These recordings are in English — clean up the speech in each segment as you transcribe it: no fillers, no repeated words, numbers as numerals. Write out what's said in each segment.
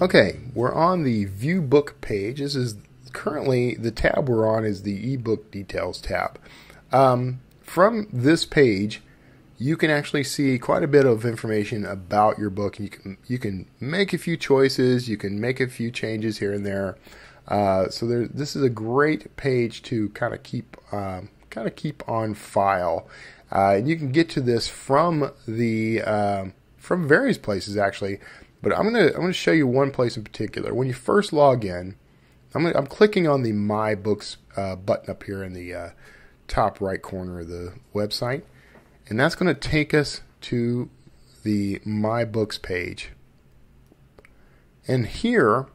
Okay, we're on the View Book page. This is currently the tab we're on is the Ebook Details tab. From this page, you can actually see quite a bit of information about your book. You can make a few choices. You can make a few changes here and there. This is a great page to kind of keep on file. And you can get to this from from various places actually. But I'm gonna show you one place in particular. When you first log in, I'm clicking on the My Books button up here in the top right corner of the website, and that's going to take us to the My Books page. And here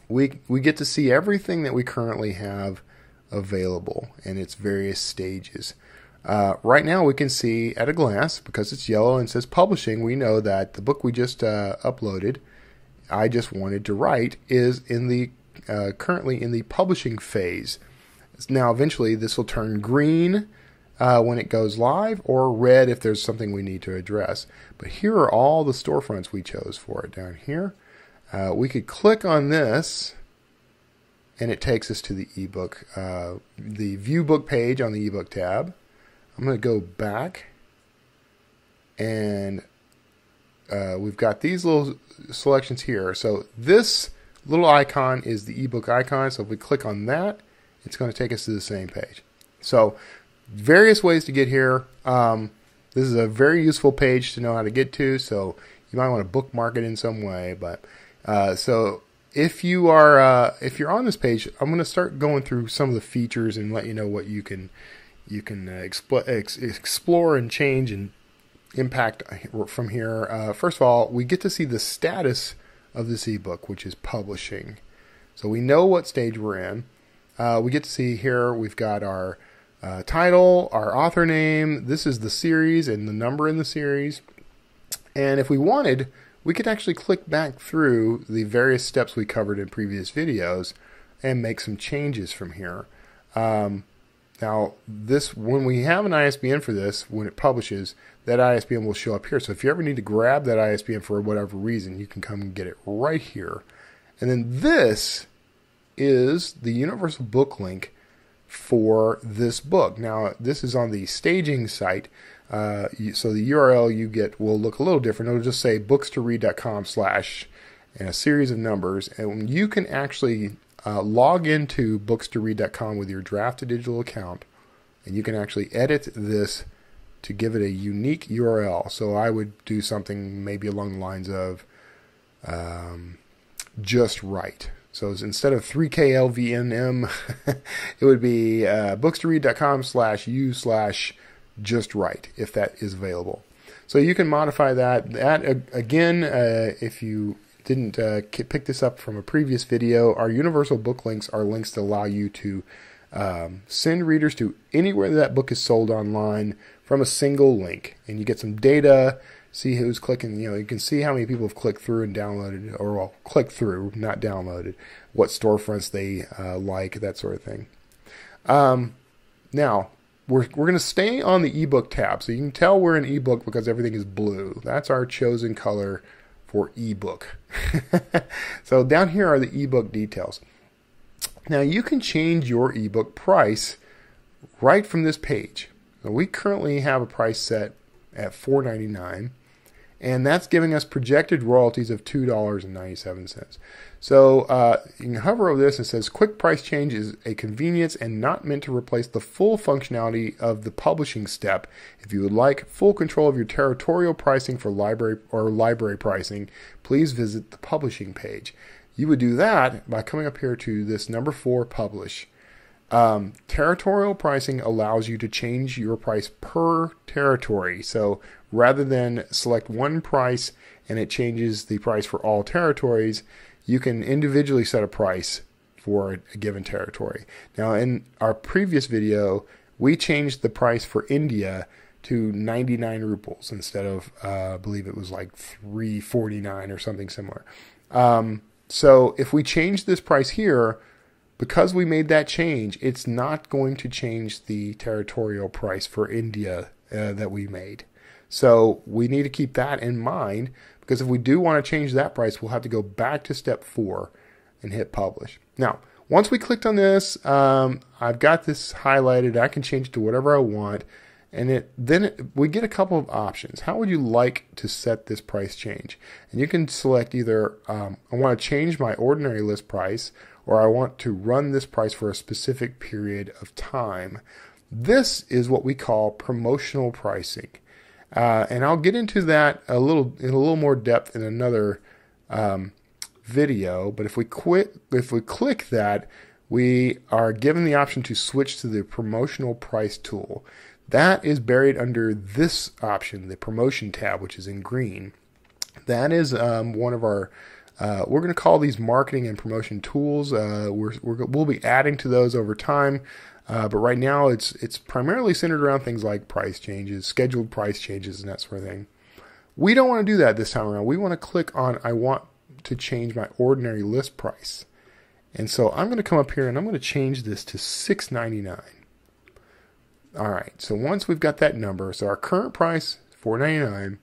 we get to see everything that we currently have available in its various stages. Right now we can see at a glance, because it's yellow and says publishing, we know that the book we just uploaded, I Just Wanted to Write, is in the currently in the publishing phase. Now eventually this will turn green when it goes live, or red if there's something we need to address. But here are all the storefronts we chose for it down here. We could click on this and it takes us to the ebook, the View Book page on the Ebook tab. I'm going to go back, and we've got these little selections here. So this little icon is the ebook icon. So if we click on that, it's going to take us to the same page. So various ways to get here. This is a very useful page to know how to get to. So you might want to bookmark it in some way. But so if you are if you're on this page, I'm going to start going through some of the features and let you know what you can explore and change and impact from here. First of all, we get to see the status of this ebook, which is publishing. So we know what stage we're in. We get to see here we've got our title, our author name. This is the series and the number in the series. And if we wanted, we could actually click back through the various steps we covered in previous videos and make some changes from here. Now, when we have an ISBN for this, when it publishes, that ISBN will show up here. So if you ever need to grab that ISBN for whatever reason, you can come and get it right here. And then this is the universal book link for this book. Now, this is on the staging site. So the URL you get will look a little different. It'll just say books2read.com/ and a series of numbers. And you can actually log into books2read.com with your Draft2Digital account, and you can actually edit this to give it a unique URL. So I would do something maybe along the lines of just write. So instead of 3KLVNM, it would be books2read.com/u/just write, if that is available. So you can modify that. Again, if you didn't pick this up from a previous video, our universal book links are links that allow you to send readers to anywhere that book is sold online from a single link, and you get some data, see who's clicking. You can see how many people have clicked through and downloaded, or well, clicked through, not downloaded, what storefronts they like, that sort of thing. Now we're going to stay on the ebook tab, so you can tell we're in ebook because everything is blue. That's our chosen color for ebook. So down here are the ebook details. Now you can change your ebook price right from this page. So we currently have a price set at $4.99, and that's giving us projected royalties of $2.97. So you can hover over this and it says quick price change is a convenience and not meant to replace the full functionality of the publishing step. If you would like full control of your territorial pricing for library pricing, please visit the publishing page. You would do that by coming up here to this number 4, publish. Territorial pricing allows you to change your price per territory. So rather than select one price and it changes the price for all territories, you can individually set a price for a given territory. Now, in our previous video, we changed the price for India to 99 rupees instead of, I believe it was like 349 or something similar. So if we change this price here, because we made that change, it's not going to change the territorial price for India that we made. So we need to keep that in mind, because if we do want to change that price, we'll have to go back to step 4 and hit publish. Now, once we clicked on this, I've got this highlighted. I can change it to whatever I want. And we get a couple of options. How would you like to set this price change? And you can select either I want to change my ordinary list price, or I want to run this price for a specific period of time. This is what we call promotional pricing. And I'll get into that in a little more depth in another video. But if we click that, we are given the option to switch to the promotional price tool. That is buried under this option, the promotion tab, which is in green. That is one of our, we're going to call these marketing and promotion tools. We'll be adding to those over time. But right now it's primarily centered around things like price changes, scheduled price changes, and that sort of thing. We don't want to do that this time around. We want to click on, I want to change my ordinary list price. And so I'm going to come up here and I'm going to change this to $6.99. All right, so once we've got that number, so our current price, $4.99.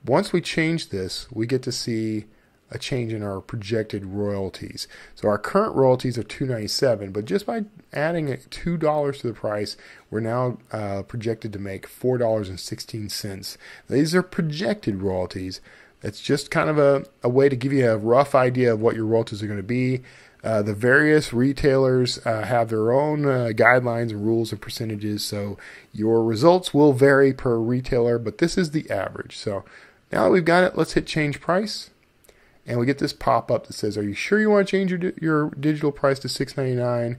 Once we change this, we get to see a change in our projected royalties. So our current royalties are $2.97, but just by adding $2 to the price, we're now projected to make $4.16. These are projected royalties. It's just kind of a way to give you a rough idea of what your royalties are going to be. The various retailers have their own guidelines and rules and percentages, so your results will vary per retailer, but this is the average. So now that we've got it, let's hit change price, and we get this pop-up that says, are you sure you want to change your digital price to $6.99?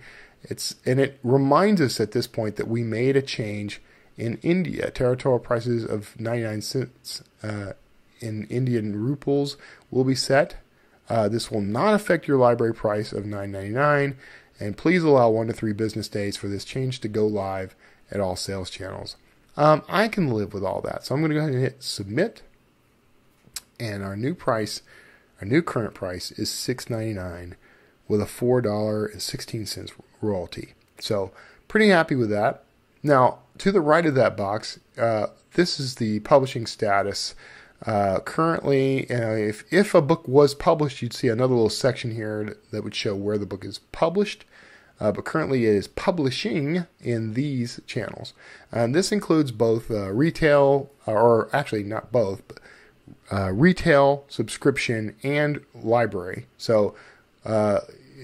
And it reminds us at this point that we made a change in India. Territorial prices of 99 cents in Indian rupees will be set. This will not affect your library price of $9.99, and please allow 1 to 3 business days for this change to go live at all sales channels. I can live with all that, so I'm going to go ahead and hit submit, and our new current price is $6.99 with a $4.16 royalty. So pretty happy with that. Now, to the right of that box, this is the publishing status. Currently, if a book was published, you'd see another little section here that would show where the book is published. But currently it is publishing in these channels. And this includes both retail, or actually not both, but retail, subscription, and library. So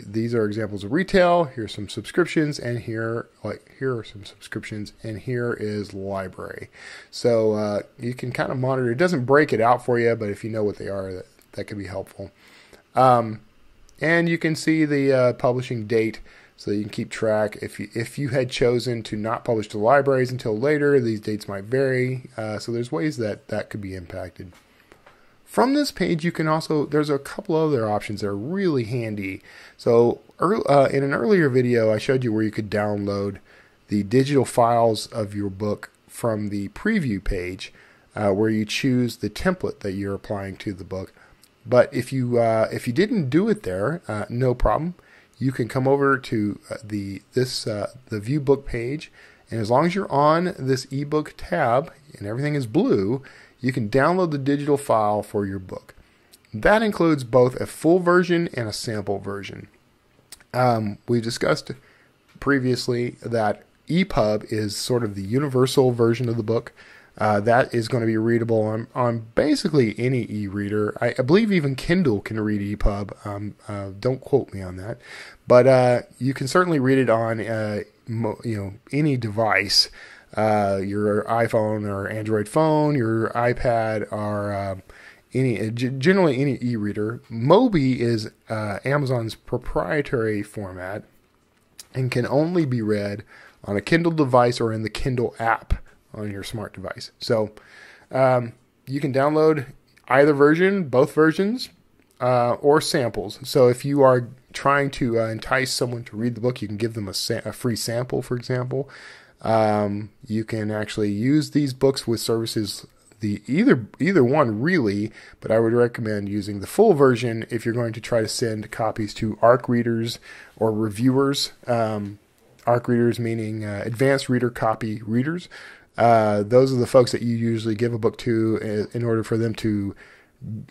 these are examples of retail. Here's some subscriptions, and here are some subscriptions, and here is library. So you can kind of monitor. It doesn't break it out for you, but if you know what they are, that could be helpful. And you can see the publishing date, so you can keep track. If you had chosen to not publish to libraries until later, these dates might vary. So there's ways that could be impacted. From this page, you can also, there's a couple other options that are really handy. So in an earlier video, I showed you where you could download the digital files of your book from the preview page, where you choose the template that you're applying to the book. But if you didn't do it there, no problem. You can come over to the View Book page, and as long as you're on this Ebook tab and everything is blue, you can download the digital file for your book. That includes both a full version and a sample version. We discussed previously that EPUB is sort of the universal version of the book. That is going to be readable on basically any e-reader. I believe even Kindle can read EPUB. Don't quote me on that. But you can certainly read it on any device. Your iPhone or Android phone, your iPad, or generally any e-reader. Mobi is Amazon's proprietary format and can only be read on a Kindle device or in the Kindle app on your smart device. So you can download either version, both versions, or samples. So if you are trying to entice someone to read the book, you can give them a free sample, for example. You can actually use these books with services, either one really, but I would recommend using the full version if you're going to try to send copies to ARC readers or reviewers. ARC readers meaning advanced reader copy readers. Those are the folks that you usually give a book to in order for them to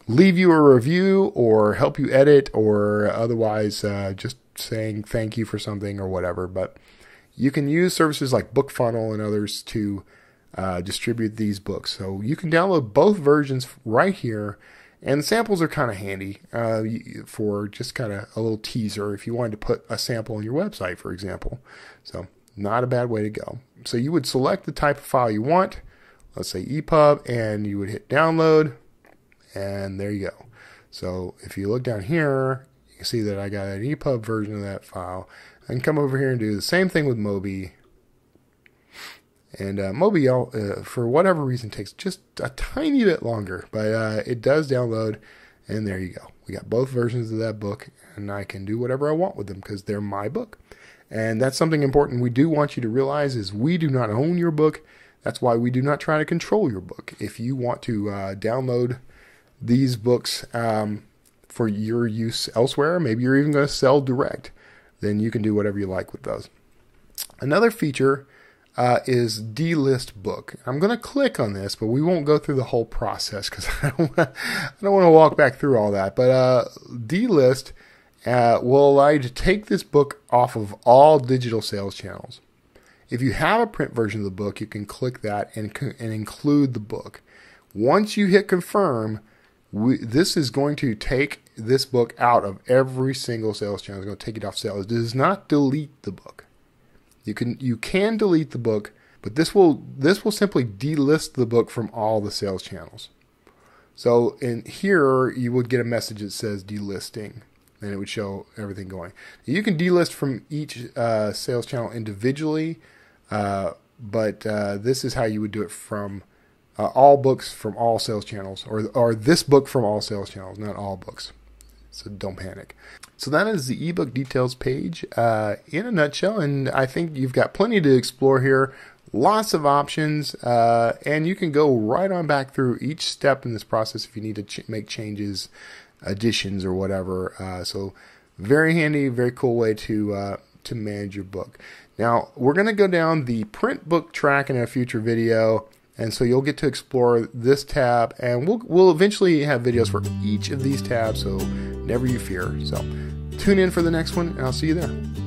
leave you a review or help you edit, or otherwise just saying thank you for something or whatever. But you can use services like BookFunnel and others to distribute these books. So you can download both versions right here, and the samples are kind of handy for just kind of a little teaser if you wanted to put a sample on your website, for example. So not a bad way to go. So you would select the type of file you want, let's say EPUB, and you would hit download, and there you go. So if you look down here, you can see that I got an EPUB version of that file. I can come over here and do the same thing with Mobi. And Mobi, for whatever reason, takes just a tiny bit longer, but it does download, and there you go. We got both versions of that book, and I can do whatever I want with them because they're my book. And that's something important we do want you to realize is we do not own your book. That's why we do not try to control your book. If you want to download these books for your use elsewhere, maybe you're even going to sell direct, then you can do whatever you like with those. Another feature is delist book. I'm going to click on this, but we won't go through the whole process because I don't want to walk back through all that. But delist will allow you to take this book off of all digital sales channels. If you have a print version of the book, you can click that and include the book. Once you hit confirm, this is going to take this book out of every single sales channel. It's going to take it off sale. It does not delete the book. You can delete the book, but this will simply delist the book from all the sales channels. So in here, you would get a message that says delisting, and it would show everything going. You can delist from each sales channel individually, but this is how you would do it from all books from all sales channels, or this book from all sales channels, not all books. So don't panic. So that is the ebook details page in a nutshell, and I think you've got plenty to explore here. Lots of options, and you can go right on back through each step in this process if you need to make changes, additions, or whatever. So very handy, very cool way to manage your book. Now we're going to go down the print book track in a future video. And so you'll get to explore this tab, and we'll eventually have videos for each of these tabs, so never you fear. So tune in for the next one, and I'll see you there.